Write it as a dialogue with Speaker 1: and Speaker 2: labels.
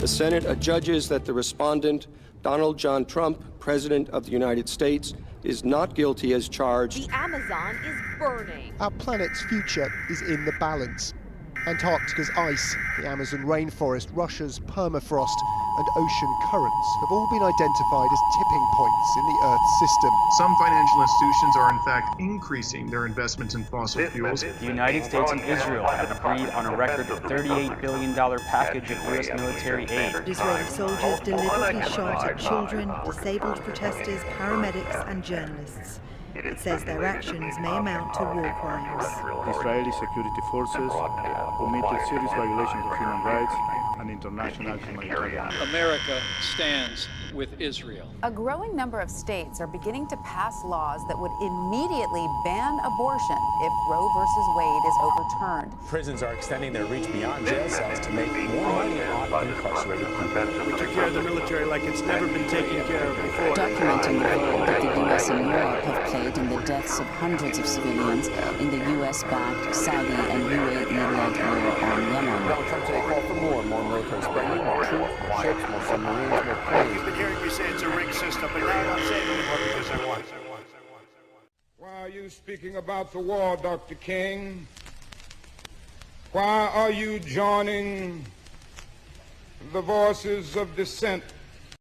Speaker 1: The Senate adjudges that the respondent, Donald John Trump, President of the United States, is not guilty as charged.
Speaker 2: The Amazon is burning.
Speaker 3: Our planet's future is in the balance. Antarctica's ice, the Amazon rainforest, Russia's permafrost, and ocean currents have all been identified as tipping points in the Earth's system.
Speaker 4: Some financial institutions are in fact increasing their investments in fossil fuels.
Speaker 5: The United States and Israel have agreed on a record $38 billion package of U.S. military aid.
Speaker 6: Israeli soldiers deliberately shot at children, disabled protesters, paramedics, and journalists. It says their actions may amount to war crimes.
Speaker 7: Israeli security forces committed serious violations of human rights and international humanitarian law.
Speaker 8: America stands with Israel.
Speaker 9: A growing number of states are beginning to pass laws that would immediately ban abortion if Roe versus Wade is overturned.
Speaker 10: Prisons are extending their reach beyond jail cells to make more money on incarcerated people.
Speaker 11: We took care of the military like it's never been taken care of before.
Speaker 12: Documenting the role that the U.S. and Europe have played in the deaths of hundreds of civilians in the U.S.-backed Saudi and UAE-led war on Yemen.
Speaker 10: Donald Trump today called for more military spending, more troops, more ships, more submarines, more planes.
Speaker 13: You've been hearing me say it's a rigged system, but now I'm saying it anymore because I want it.
Speaker 14: Why are you speaking about the war, Dr. King? Why are you joining the voices of dissent